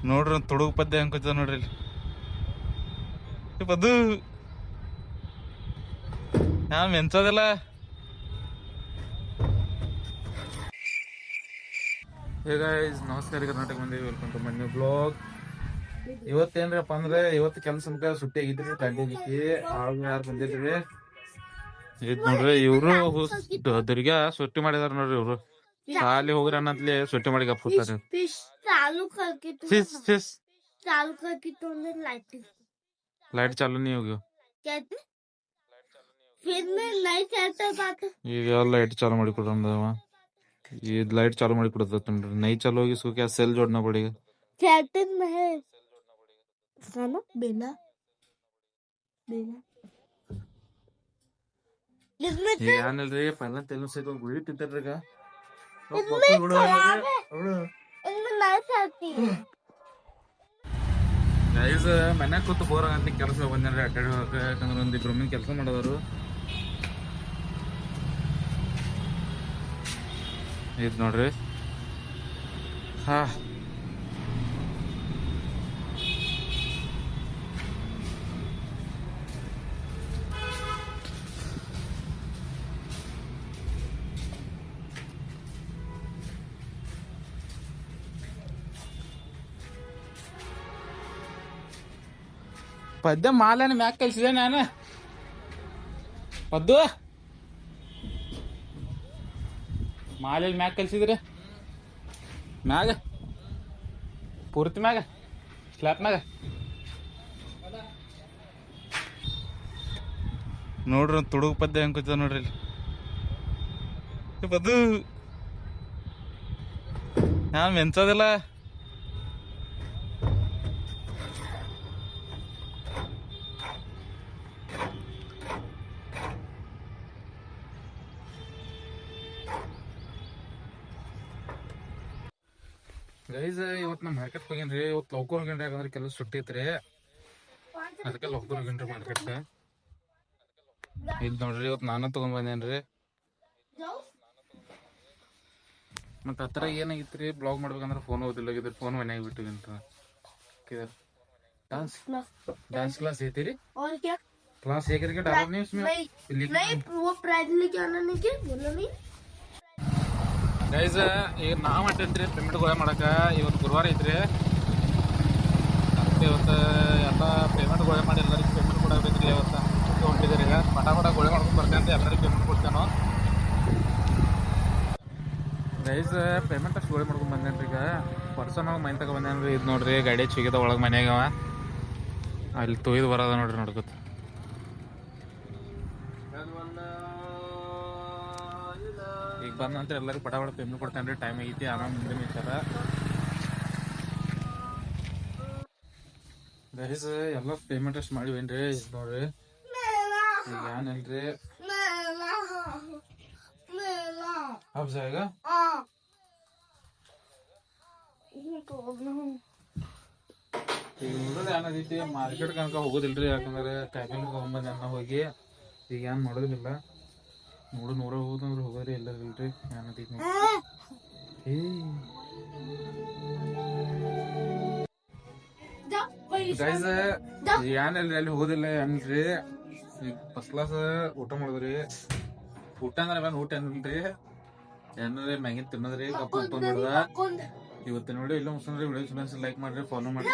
ನೋಡ್ರಿ ಒಂದು ತುಡುಗು ಪದ್ಯ ಹೆಂಗ್ ನೋಡ್ರಿ ಇಲ್ಲಿ ಪದ್ದು ನಾ ಮೆನ್ಸೋದಿಲ್ಲ. ಈಗ ನಮಸ್ಕಾರ ಕರ್ನಾಟಕ ಮಂದಿ, welcome to my new blog. ಇವತ್ತೇನ್ರಪ್ಪ ಅಂದ್ರೆ ಇವತ್ತು ಕೆಲಸ ಸುಟ್ಟಿ ಆಗಿದ್ರಿ, ಗಂಟೆಗೆ ಆಗ ಯಾರು ಬಂದಿದ್ರಿ. ಇದ್ ನೋಡ್ರಿ ಇವ್ರು ದುರ್ಗ ಸುಟ್ಟಿ ಮಾಡಿದಾರ ನೋಡ್ರಿ. ಇವ್ರು ಶಾಲಿ ಹೋಗ್ರಿ ಅನ್ನತ್ಲಿ ಸುಟ್ಟಿ ಮಾಡಿ ಗಪ್ಪಾರ. ಲೈಟ್ ಚಾಲು ನೀ ಹೋಗಿ ಈಗ ಲೈಟ್ ಚಾಲು ಮಾಡಿ ಕೊಡ್ರವ. ಈ ಲೈಟ್ चालू ಮಾಡಿ ಕೊಡ್ತೈತೆ ನೋಡ್ರಿ. ನೈ ಚಾಲು ಹೋಗಿ ಸುಖ ಸೆಲ್ जोड़ना पड़ेगा. ಏನಿಲ್ರಿ ಪೈಲ ತೆಲು ಸೈತ ಗುಳಿ ತಿಂತಾರ್ರಿ. ಈಗ ಗೈಸ್ ಮನ್ಯಾಗ ಕೂತು ಬೋರ್ ಆಗಂತ ಕೆಲಸ ಬಂದೇನ್ರಿ ಅಡ್ಡಾಡಿ ಹೋಗಕ್ಕೆ. ಯಾಕಂದ್ರೆ ಒಂದಿಬ್ರು ಮಂದಿ ಕೆಲಸ ಮಾಡೋದವ್ರು. ಇದು ನೋಡ್ರಿ ಹಾ ಪದ್ಯ ಮಾಲನ ಮ್ಯಾಕ್ ಕಲ್ಸಿದೆ ನಾನು. ಪದ್ದು ಮಾಲೆಲ್ಲಿ ಮ್ಯಾಗ ಕಲ್ಸಿದ್ರಿ, ಮ್ಯಾಗ ಪೂರ್ತಿ ಮ್ಯಾಗ ಸ್ಲ್ಯಾಪ್ ಮ್ಯಾಗ ನೋಡ್ರಿ ಒಂದು ತುಡುಗು ಪದ್ಯ ಹೆಂಗ್ ನೋಡ್ರಿ ಇಲ್ಲಿ ಪದ್ದು. ನಾ ಮೆನ್ಸೋದಿಲ್ಲ. ಗೈಸ್ ಇವತ್ತು ನಾ ಮಾರ್ಕೆಟ್ ಹೋಗ್ಯಾನ್ರಿ. ಇವತ್ತು ಲೌಕರ್ ಹೋಗ್ಯಾನ್ರಿ, ಯಾಕಂದ್ರೆ ಕೆಲಸ ಸುಟ್ಟಿ ಐತ್ರಿ. ಅದಕ್ಕೆ ಲೌಕರ್ ಹೋಗ್ಯಾನ್ರಿ ಮಾರ್ಕೆಟ್. ಇದು ನೋಡ್ರಿ ಇವತ್ತು ನಾನು ತಗೊಂಡ್ ಬಂದೇನ್ರಿ. ಮತ್ತೆ ಹತ್ರ ಏನಾಗಿತ್ರಿ, ಬ್ಲಾಗ್ ಮಾಡ್ಬೇಕಂದ್ರೆ ಫೋನ್ ಓದಿಲ್ಲ, ಫೋನ್ ಮನ್ಯಾಗ ಬಿಟ್ಟಿಗಂತ. डांस क्लास येते क्लास हे करके डालो नहीं उसमें नहीं वो प्राइज लेके आना नहीं क्या बोला नहीं ಗೈಸ್. ಈಗ ನಾವು ಅಟ್ಟೈತ್ರಿ ಪೇಮೆಂಟ್ ಗೋಳೆ ಮಾಡಕ್ಕೆ. ಇವತ್ತು ಗುರುವಾರ ಐತ್ರಿ. ಮತ್ತೆ ಇವತ್ತು ಎಲ್ಲ ಪೇಮೆಂಟ್ ಗೋಳೆ ಮಾಡಿ ಎಲ್ಲರಿಗೂ ಪೇಮೆಂಟ್ ಕೊಡಬೇಕ್ರಿ. ಇವತ್ತು ಹೊಂಟಿದ್ದಾರೆ. ಈಗ ಪಟ ಗೋಳೆ ಮಾಡ್ಕೊಂಡು ಬರ್ತೇನೆ ಅಂತ ಎಲ್ಲರಿಗೂ ಪೇಮೆಂಟ್ ಕೊಡ್ತೇನೋ. ಗೈಸ್ ಪೇಮೆಂಟ್ ಅಷ್ಟು ಗೋಳೆ ಮಾಡ್ಕೊಂಡು ಬಂದೇನ್ರಿ. ಈಗ ಪರ್ಸನ್ ಮೈನ್ ತಗೊ ಬಂದೇನ್ರಿ. ಇದು ನೋಡ್ರಿ ಗಾಡಿ ಚಿಗಿದ ಒಳಗೆ ಮನ್ಯಾಗವ ಅಲ್ಲಿ ತೊಯ್ದು ಬರೋದ ನೋಡ್ರಿ ನೋಡ್ಕೊತ. ಈಗ ಬಂದ ನಂತರ ಎಲ್ಲರಿಗೂ ಪಟ ಪೇಮೆಂಟ್ ಕೊಡ್ತೇನೆ ರೀ. ಟೈಮ್ ಆಗೈತಿ, ಆರಾಮ್ ಮುಂದಿನ ವಿಚಾರ. ಗೈಸ್ ಎಲ್ಲ ಪೇಮೆಂಟ್ ಅಷ್ಟು ಮಾಡಿವೇನ್ರಿ. ಇದು ನೋಡ್ರಿ ಈಗ ಏನಿಲ್ರಿ अब जाएगा ಏನದೈತಿ ಮಾರ್ಕೆಟ್ ಕನಕ ಹೋಗೋದಿಲ್ರಿ. ಯಾಕಂದ್ರೆ ಕಾಯಿಪಲ್ಲೆ ತಗೊಂಡ್ಬಂದು ಅನ್ನ ಹೋಗಿ ಈಗ ಏನ್ ಮಾಡೋದಿಲ್ಲ. ನೋಡು ನೂರ ಹೋದಂದ್ರೆ ಹೋಗೋರಿ ಎಲ್ಲರಿಲ್ರಿ. ಏನದೈತಿ ಗೈಸ್ ಏನಿಲ್ರಿ, ಅಲ್ಲಿ ಹೋಗೋದಿಲ್ಲ ಏನಿಲ್ರಿ. ಈಗ ಫಸ್ಟ್ ಕ್ಲಾಸ್ ಊಟ ಮಾಡಿದ್ರಿ. ಊಟ ಅಂದ್ರೆ ಊಟ ಏನಿಲ್ರಿ, ಏನ್ರಿ ಮ್ಯಾಗಿನ್ ತಿನ್ನೋದ್ರಿ. ಕಪ್ಪ ತೊಗೊಂಡ್ಬಿಡ್ದ ಇವತ್ತು ನೋಡಿ. ಇಲ್ಲ ಮುಗಿಸ್ರಿ. ವಿಡಿಯೋ ಲೈಕ್ ಮಾಡ್ರಿ, ಫಾಲೋ ಮಾಡ್ರಿ.